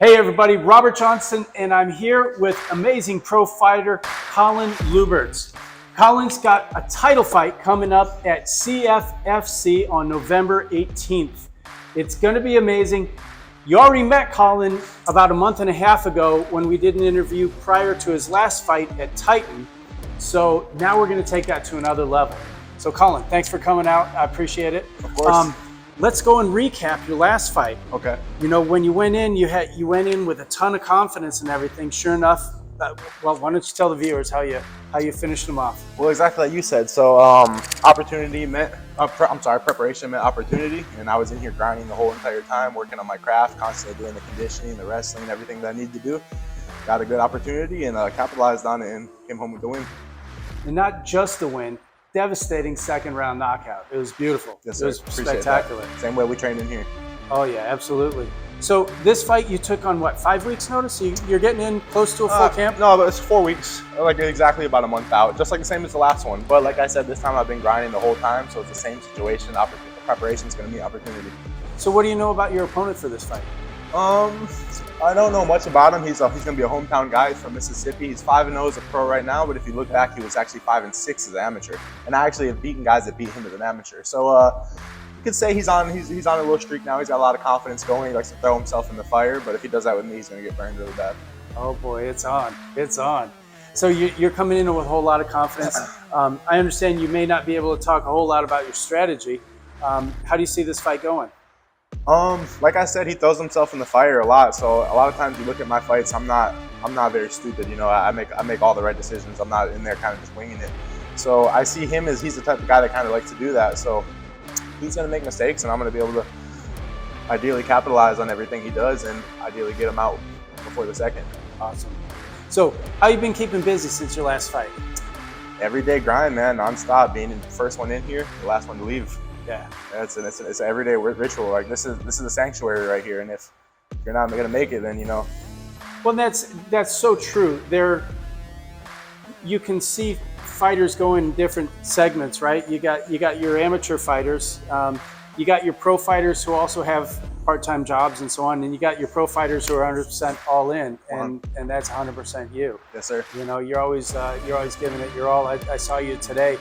Hey everybody, Robert Johnson, and I'm here with amazing pro fighter Collin Lubberts. Colin's got a title fight coming up at CFFC on November 18th. It's going to be amazing. You already met Colin about a month and a half ago when we did an interview prior to his last fight at Titan. So now we're going to take that to another level. So Colin, thanks for coming out. I appreciate it. Of course. Let's go and recap your last fight. Okay. You know, when you went in, you went in with a ton of confidence and everything. Sure enough, well, why don't you tell the viewers how you finished them off? Well, exactly like you said. So, preparation meant opportunity, and I was in here grinding the whole entire time, working on my craft, constantly doing the conditioning, the wrestling, everything that I needed to do. Got a good opportunity and capitalized on it, and came home with the win. And not just the win. Devastating second round knockout. It was beautiful. Yes, it was Appreciate spectacular. That. Same way we trained in here. Oh yeah, absolutely. So this fight you took on what, 5 weeks notice? So you're getting in close to a full camp? No, but it's 4 weeks, like exactly about a month out, just like the same as the last one. But like I said, this time I've been grinding the whole time, so it's the same situation. Preparation is going to be opportunity. So what do you know about your opponent for this fight? I don't know much about him. He's going to be a hometown guy. He's from Mississippi. He's 5-0 as a pro right now, but if you look back, he was actually 5-6 as an amateur. And I actually have beaten guys that beat him as an amateur. So you could say he's on a little streak now. He's got a lot of confidence going. He likes to throw himself in the fire, but if he does that with me, he's going to get burned really bad. Oh boy, it's on. It's on. So you're coming in with a whole lot of confidence. I understand you may not be able to talk a whole lot about your strategy. How do you see this fight going? Like I said, he throws himself in the fire a lot. So a lot of times you look at my fights, I'm not very stupid. You know, I make all the right decisions. I'm not in there kind of just winging it. So I see him as he's the type of guy that kind of likes to do that. So he's going to make mistakes, and I'm going to be able to ideally capitalize on everything he does and ideally get him out before the second. Awesome. So how you been keeping busy since your last fight? Everyday grind, man, nonstop. Being the first one in here, the last one to leave. Yeah, it's an everyday ritual. Like this is a sanctuary right here, and if you're not gonna make it, then you know. Well, that's so true. You can see fighters go in different segments, right? You got your amateur fighters, you got your pro fighters who also have part-time jobs and so on, and you got your pro fighters who are 100% all in, and that's 100% you. Yes, sir. You know, you're always giving it your all. I saw you today.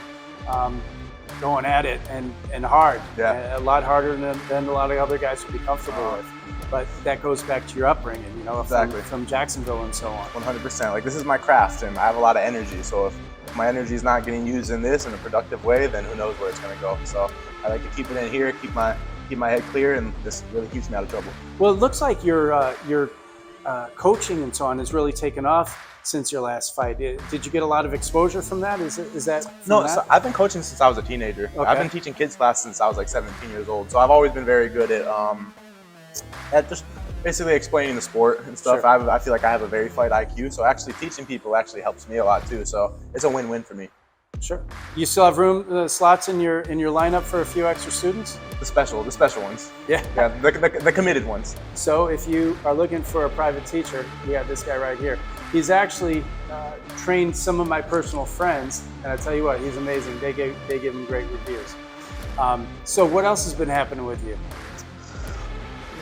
Going at it and hard, yeah, a lot harder than a lot of other guys would be comfortable with. But that goes back to your upbringing, you know, exactly. from Jacksonville and so on. 100%. Like this is my craft, and I have a lot of energy. So if my energy is not getting used in this in a productive way, then who knows where it's going to go. So I like to keep it in here, keep my head clear, and this really keeps me out of trouble. Well, it looks like your coaching and so on has really taken off since your last fight. Did you get a lot of exposure from that? Is that no? That? So I've been coaching since I was a teenager. Okay. I've been teaching kids class since I was like 17 years old. So I've always been very good at just basically explaining the sport and stuff. Sure. I feel like I have a very fight IQ. So actually teaching people actually helps me a lot too. So it's a win-win for me. Sure. You still have slots in your lineup for a few extra students? The special ones. Yeah. Yeah. The committed ones. So if you are looking for a private teacher, we have this guy right here. He's actually trained some of my personal friends, and I tell you what, he's amazing. They give him great reviews. So what else has been happening with you?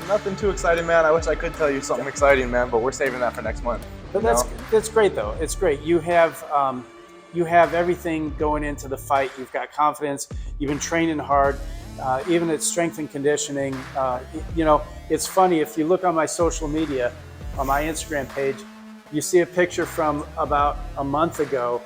Nothing too exciting, man. I wish I could tell you something exciting, man, but we're saving that for next month. But that's great, though. It's great. You have everything going into the fight. You've got confidence. You've been training hard. Even at strength and conditioning. You know, it's funny, if you look on my social media, on my Instagram page, you see a picture from about a month ago,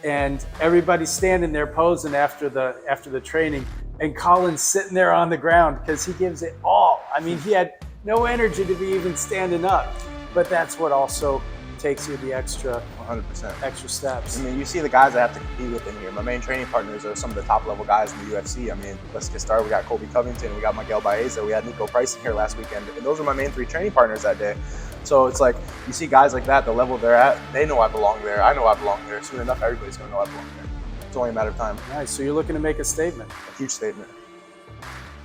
and everybody's standing there posing after the training, and Colin's sitting there on the ground because he gives it all. I mean, he had no energy to be even standing up, but that's what also takes you the extra 100% extra steps. I mean, you see the guys I have to compete with in here. My main training partners are some of the top level guys in the UFC. I mean, let's get started. We got Colby Covington, we got Miguel Baeza, we had Nico Price in here last weekend, and those are my main 3 training partners that day. So it's like, you see guys like that, the level they're at, they know I belong there. I know I belong there. Soon enough, everybody's going to know I belong there. It's only a matter of time. Nice. So you're looking to make a statement. A huge statement.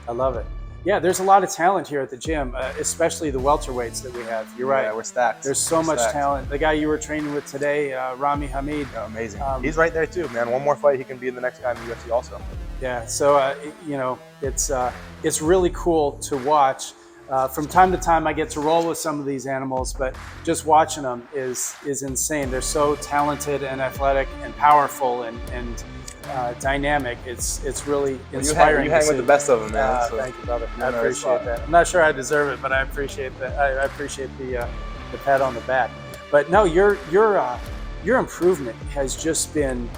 I love it. Yeah, there's a lot of talent here at the gym, especially the welterweights that we have. You're right. Yeah, we're stacked. There's so much talent. The guy you were training with today, Rami Hamid. Yeah, amazing. He's right there too, man. One more fight, he can be the next guy in the UFC also. Yeah, so you know, it's really cool to watch. From time to time, I get to roll with some of these animals, but just watching them is insane. They're so talented and athletic and powerful and dynamic. It's really inspiring. You hang with the best of them, man. So thank you, brother. I appreciate that. I'm not sure I deserve it, but I appreciate that. I appreciate the pat on the back. But no, your improvement has just been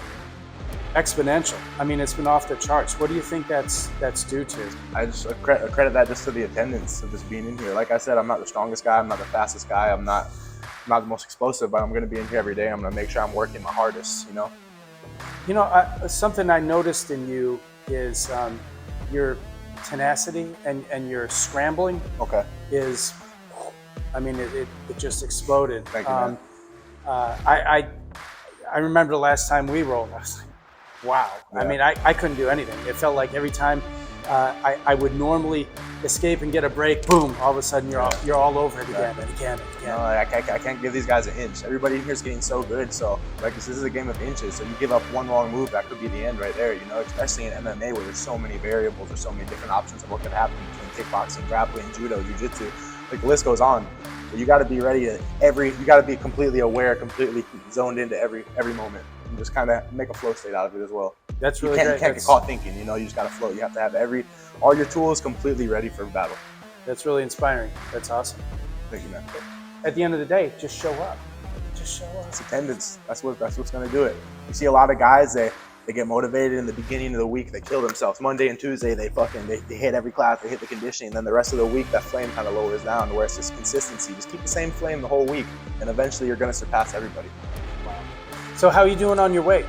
exponential. I mean, it's been off the charts. What do you think that's due to? I just credit that just to the attendance of just being in here. Like I said, I'm not the strongest guy. I'm not the fastest guy. I'm not the most explosive, but I'm going to be in here every day. I'm going to make sure I'm working my hardest, you know? You know, something I noticed in you is your tenacity and your scrambling. Okay. Is, I mean, it just exploded. Thank you, man. I remember the last time we rolled, I was like, wow. Yeah. I mean, I couldn't do anything. It felt like every time I would normally escape and get a break, boom, all of a sudden you're all over it again and again and again. No, I can't give these guys an inch. Everybody in here is getting so good. So, like, this is a game of inches. So you give up one wrong move, that could be the end right there, you know, especially in MMA where there's so many variables, there's so many different options of what could happen between kickboxing, grappling, judo, jiu-jitsu. Like, the list goes on. But you got to be ready to you got to be completely aware, completely zoned into every moment. And just kind of make a flow state out of it as well. That's really great. You can't get caught thinking, you know, you just got to float. You have to have all your tools completely ready for battle. That's really inspiring. That's awesome. Thank you, man. At the end of the day, just show up. Just show up. It's attendance. That's what's going to do it. You see a lot of guys, they get motivated in the beginning of the week, they kill themselves. Monday and Tuesday, they hit every class, they hit the conditioning, and then the rest of the week, that flame kind of lowers down, where it's just consistency. Just keep the same flame the whole week, and eventually you're going to surpass everybody. Wow. So how are you doing on your weight?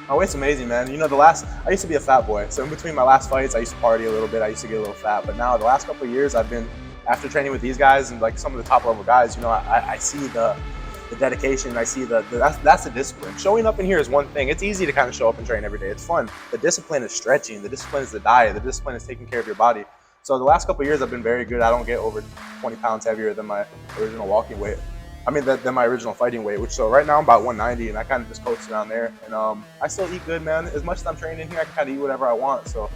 My weight's amazing, man. You know, I used to be a fat boy. So in between my last fights, I used to party a little bit. I used to get a little fat. But now the last couple of years, I've been, after training with these guys and like some of the top level guys, you know, I see the dedication. I see that's the discipline. Showing up in here is one thing. It's easy to kind of show up and train every day. It's fun. The discipline is stretching. The discipline is the diet. The discipline is taking care of your body. So the last couple of years, I've been very good. I don't get over 20 pounds heavier than my original walking weight. I mean, than my original fighting weight, so right now I'm about 190, and I kind of just coast around there. And I still eat good, man. As much as I'm training here, I can kind of eat whatever I want, so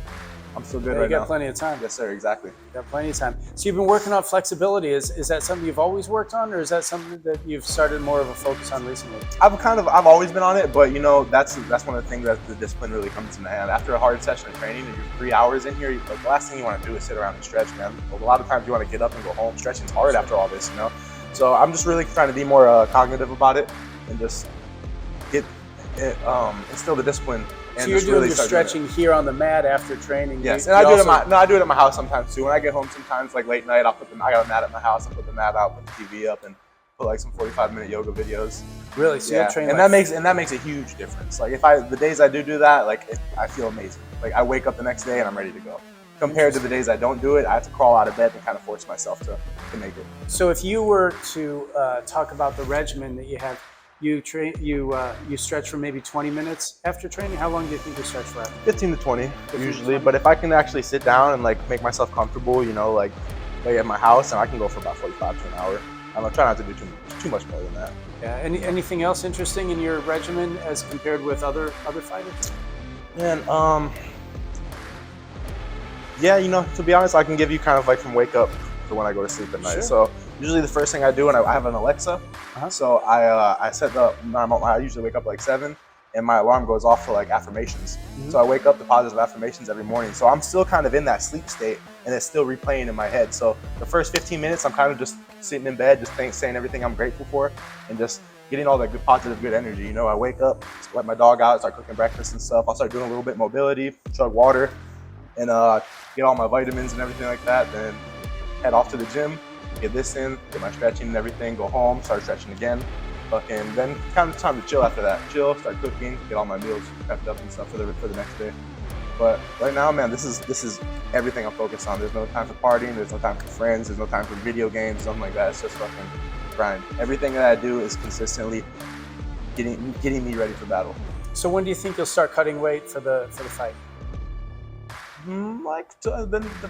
I'm still good right now. You got plenty of time. Yes, sir, exactly. You got plenty of time. So you've been working on flexibility. Is that something you've always worked on, or is that something that you've started more of a focus on recently? I've always been on it, but you know, that's one of the things that the discipline really comes into hand. After a hard session of training, and you're 3 hours in here, like, the last thing you want to do is sit around and stretch, man. A lot of times you want to get up and go home. Stretching's hard after all this, you know? So I'm just really trying to be more cognitive about it and just instill the discipline. And so you're doing your stretching here on the mat after training? Yes, and I do it at my house sometimes too. When I get home sometimes, like late night, I got a mat at my house, I put the mat out, put the TV up, and put like some 45-minute yoga videos. Really? So you're training, and that makes a huge difference. Like the days I do that, like I feel amazing. Like I wake up the next day and I'm ready to go. Compared to the days I don't do it, I have to crawl out of bed and kind of force myself to make it. So if you were to talk about the regimen that you have, you stretch for maybe 20 minutes after training. How long do you think you stretch for? 15 to 20 usually. But if I can actually sit down and like make myself comfortable, you know, like at my house, and I can go for about 45 to an hour. I'm trying not to do too much more than that. Yeah. Anything else interesting in your regimen as compared with other fighters? Man, yeah, you know, to be honest, I can give you kind of like from wake up to when I go to sleep at night. Sure. So usually the first thing I do, and I have an Alexa, so I set up. I usually wake up like 7, and my alarm goes off for like affirmations. Mm-hmm. So I wake up to positive affirmations every morning. So I'm still kind of in that sleep state, and it's still replaying in my head. So the first 15 minutes, I'm kind of just sitting in bed, just saying everything I'm grateful for, and just getting all that good, positive, good energy. You know, I wake up, let my dog out, start cooking breakfast and stuff. I'll start doing a little bit of mobility, chug water, and get all my vitamins and everything like that. Then head off to the gym, get this in, get my stretching and everything, go home, start stretching again. And then kind of time to chill after that. Chill, start cooking, get all my meals prepped up and stuff for the next day. But right now, man, this is everything I'm focused on. There's no time for partying, there's no time for friends, there's no time for video games, something like that. It's just fucking grind. Everything that I do is consistently getting me ready for battle. So when do you think you'll start cutting weight for the fight?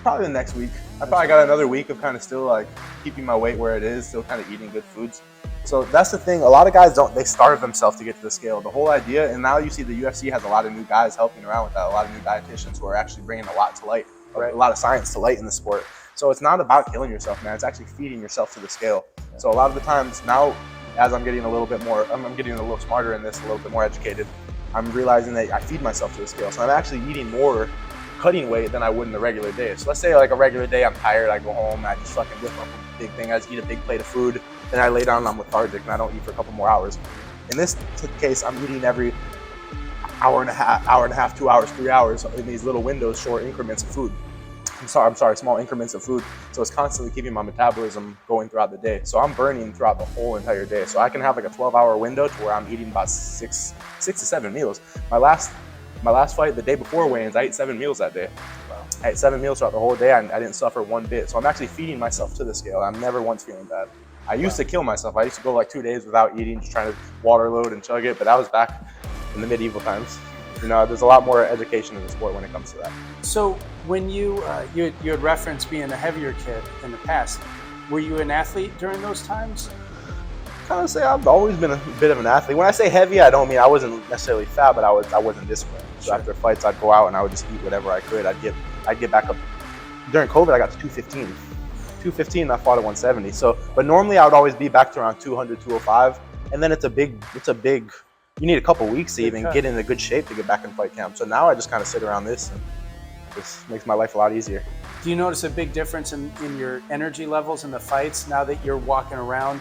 Probably the next week. I probably got another week of kind of still like keeping my weight where it is, still kind of eating good foods. So that's the thing. A lot of guys they starve themselves to get to the scale. The whole idea, and now you see the UFC has a lot of new guys helping around with that, a lot of new dietitians who are actually bringing a lot to light, right? A lot of science to light in the sport. So it's not about killing yourself, man. It's actually feeding yourself to the scale. So a lot of the times now, as I'm getting a little bit more, I'm getting a little smarter in this, a little bit more educated, I'm realizing that I feed myself to the scale. So I'm actually eating more cutting weight than I would in a regular day. So let's say like a regular day, I'm tired, I go home, I just fucking whip up a big thing, I just eat a big plate of food, then I lay down and I'm lethargic and I don't eat for a couple more hours. In this case, I'm eating every hour and a half, 2 hours, 3 hours in these little windows, short increments of food. I'm sorry, small increments of food. So it's constantly keeping my metabolism going throughout the day. So I'm burning throughout the whole entire day. So I can have like a 12-hour window to where I'm eating about six to seven meals. My last fight, the day before weigh-ins, I ate 7 meals that day. Wow. I ate 7 meals throughout the whole day. I didn't suffer one bit. So I'm actually feeding myself to the scale. I'm never once feeling bad. I used to kill myself. I used to go like 2 days without eating, just trying to water load and chug it. But that was back in the medieval times. You know, there's a lot more education in the sport when it comes to that. So when you had referenced being a heavier kid in the past, were you an athlete during those times? Kind of say I've always been a bit of an athlete. When I say heavy, I don't mean I wasn't necessarily fat, but I wasn't disciplined. So sure. After fights, I'd go out and I would just eat whatever I could. I'd get back up. During COVID, I got to 215. 215, I fought at 170. So, but normally I would always be back to around 200, 205, and then it's a big. You need a couple weeks to even get into good shape to get back in fight camp. So now I just kind of sit around this and just makes my life a lot easier. Do you notice a big difference in your energy levels in the fights now that you're walking around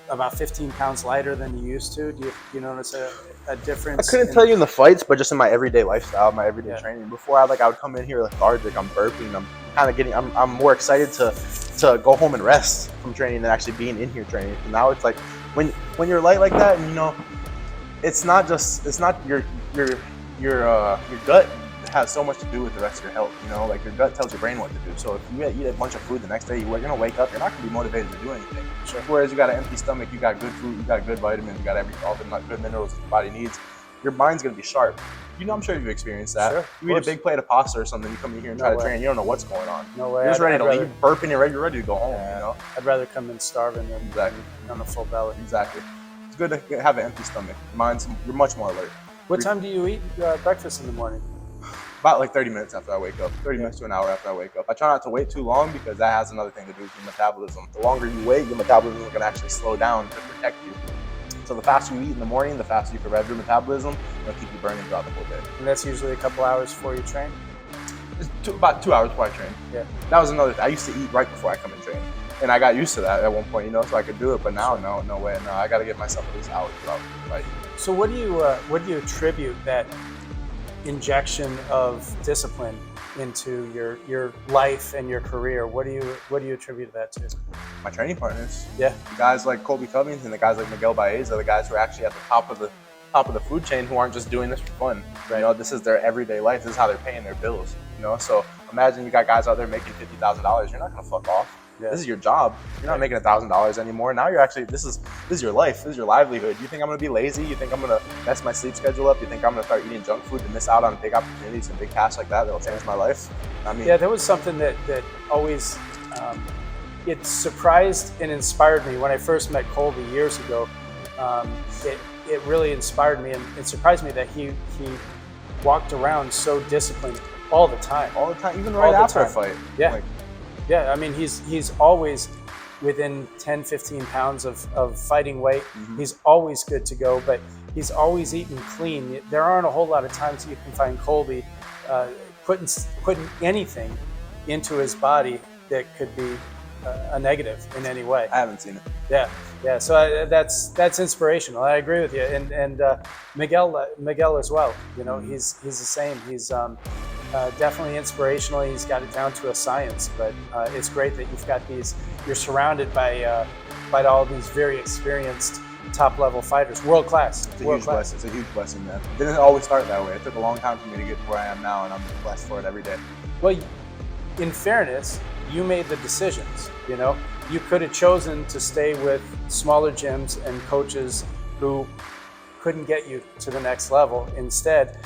about 15 pounds lighter than you used to? Do you notice a difference? I couldn't tell you in the fights, but just in my everyday lifestyle, my everyday training. Before I would come in here lethargic, I'm burping, I'm kind of I'm more excited to go home and rest from training than actually being in here training. And now it's like when you're light like that, and you know, it's not your gut has so much to do with the rest of your health. You know, like your gut tells your brain what to do. So if you eat a bunch of food the next day, you're gonna wake up, you're not gonna be motivated to do anything. Sure. Whereas you got an empty stomach, you got good food, you got good vitamins, you got all the good minerals that your body needs. Your mind's gonna be sharp. You know, I'm sure you've experienced that. Sure, you eat a big plate of pasta or something, you come in here and try to train, you don't know what's going on. No way. You're just ready to leave, burping, you're ready to go home. You know, I'd rather come in starving than on a full belly. Exactly. It's good to have an empty stomach. You're much more alert. What time do you eat breakfast in the morning? About like 30 minutes after I wake up. 30 minutes to an hour after I wake up. I try not to wait too long because that has another thing to do with your metabolism. The longer you wait, your metabolism is going to actually slow down to protect you. So the faster you eat in the morning, the faster you can rev your metabolism, it'll keep you burning throughout the whole day. And that's usually a couple hours before you train? It's about 2 hours before I train. Yeah. That was another thing. I used to eat right before I come and train. And I got used to that at one point, you know, so I could do it. But now, no way. No, I got to give myself at least hours throughout the fight. So what do you attribute that injection of discipline into your life and your career? What do you attribute that to? My training partners. Yeah. The guys like Colby Covington, the guys like Miguel Baez are the guys who are actually at the top of the food chain, who aren't just doing this for fun. Right. You know, this is their everyday life. This is how they're paying their bills. You know, so imagine you got guys out there making $50,000. You're not gonna fuck off. Yeah. This is your job. You're not making $1,000 anymore. Now you're actually, this is your life. This is your livelihood. You think I'm gonna be lazy? You think I'm gonna mess my sleep schedule up? You think I'm gonna start eating junk food to miss out on big opportunities and big cash like that'll change my life? I mean, yeah, there was something that always it surprised and inspired me when I first met Colby years ago. It really inspired me and it surprised me that he walked around so disciplined all the time. All the time, even right after a fight. Yeah. Yeah, I mean, he's always within 10, 15 pounds of fighting weight. Mm-hmm. He's always good to go, but he's always eating clean. There aren't a whole lot of times you can find Colby putting anything into his body that could be a negative in any way. I haven't seen it. Yeah. So that's inspirational. I agree with you, and Miguel as well. You know, mm-hmm. he's the same. He's definitely inspirational. He's got it down to a science, but it's great that you've got you're surrounded by all these very experienced top level fighters, world class. It's a huge blessing. It's a huge blessing, man. It didn't always start that way. It took a long time for me to get to where I am now, and I'm blessed for it every day. Well, in fairness, you made the decisions. You know, you could have chosen to stay with smaller gyms and coaches who couldn't get you to the next level. Instead,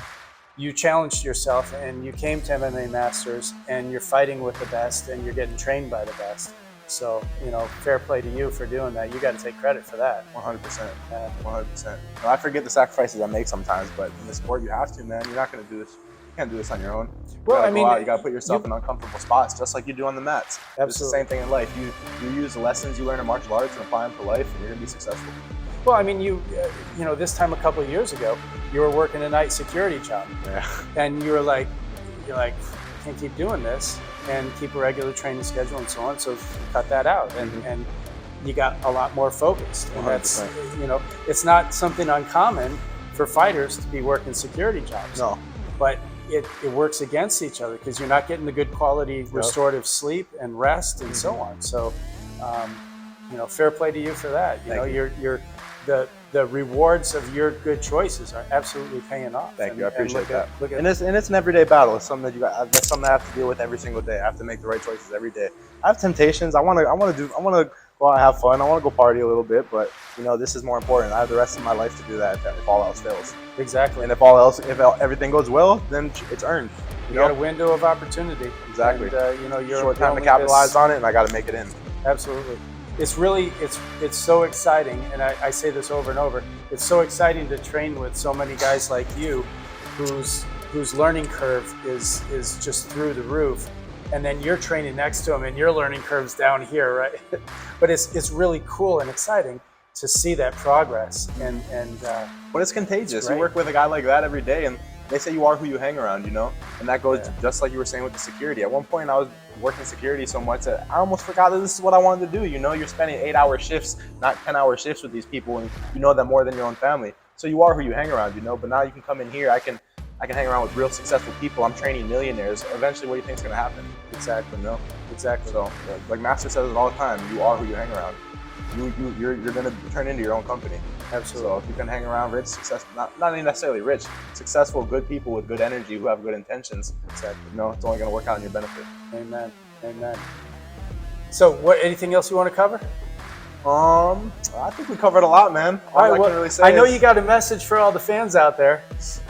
you challenged yourself and you came to MMA Masters and you're fighting with the best and you're getting trained by the best. So, you know, fair play to you for doing that. You got to take credit for that. 100%. 100%. I forget the sacrifices I make sometimes, but in the sport you have to, man. You're not going to do this. You can't do this on your own. Well, I mean, you gotta put yourself in uncomfortable spots, just like you do on the mats. Absolutely. It's the same thing in life. You use the lessons you learn in martial arts and apply them to life, and you're gonna be successful. Well, I mean, you know, this time a couple of years ago, you were working a night security job, and you're like, can't keep doing this and keep a regular training schedule and so on. So cut that out, and you got a lot more focused. And 100%. that's, you know, it's not something uncommon for fighters to be working security jobs. No, but it works against each other because you're not getting the good quality restorative sleep and rest and so on. So, you know, fair play to you for that. You know, you're the rewards of your good choices are absolutely paying off. Thank you. I appreciate that. And it's an everyday battle. It's something that that's something I have to deal with every single day. I have to make the right choices every day. I have temptations. I want to go out and have fun. I want to go party a little bit, but you know, this is more important. I have the rest of my life to do that if all else fails. Exactly. And if everything goes well, then it's earned. You got a window of opportunity. Exactly. And, you know, you're short time to capitalize on it, and I got to make it in. Absolutely. It's really, it's so exciting, and I say this over and over, it's so exciting to train with so many guys like you whose learning curve is just through the roof, and then you're training next to them and your learning curve's down here, right? But it's really cool and exciting to see that progress, but it's contagious. You work with a guy like that every day, and they say you are who you hang around, you know? And that goes just like you were saying with the security. At one point, I was working security so much that I almost forgot that this is what I wanted to do. You know, you're spending 8-hour shifts, not 10-hour shifts with these people, and you know them more than your own family. So you are who you hang around, you know? But now you can come in here, I can hang around with real successful people. I'm training millionaires. Eventually, what do you think is going to happen? Exactly. You know? Exactly. So, like Master says it all the time, you are who you hang around. You're going to turn into your own company. Absolutely. So if you can hang around rich, successful, not even necessarily rich, successful, good people with good energy who have good intentions, you know, it's only going to work out in your benefit. Amen. Amen. So, anything else you want to cover? I think we covered a lot, man. All I can really say I know you got a message for all the fans out there.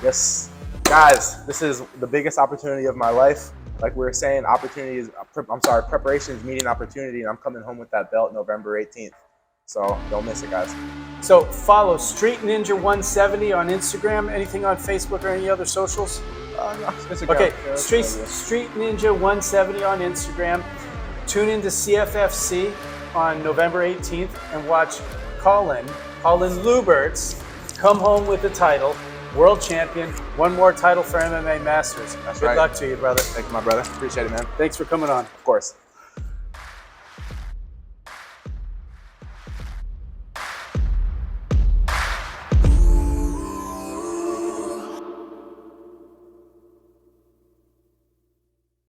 Yes, guys, this is the biggest opportunity of my life. Like we were saying, preparation is meeting opportunity, and I'm coming home with that belt November 18th. So don't miss it, guys. So follow Street Ninja 170 on Instagram. Anything on Facebook or any other socials? No, Instagram. Okay, Street Ninja 170 on Instagram. Tune into CFFC on November 18th and watch Colin Lubberts come home with the title, World Champion, one more title for MMA Masters. That's Good luck to you, brother. Thank you, my brother. Appreciate it, man. Thanks for coming on. Of course.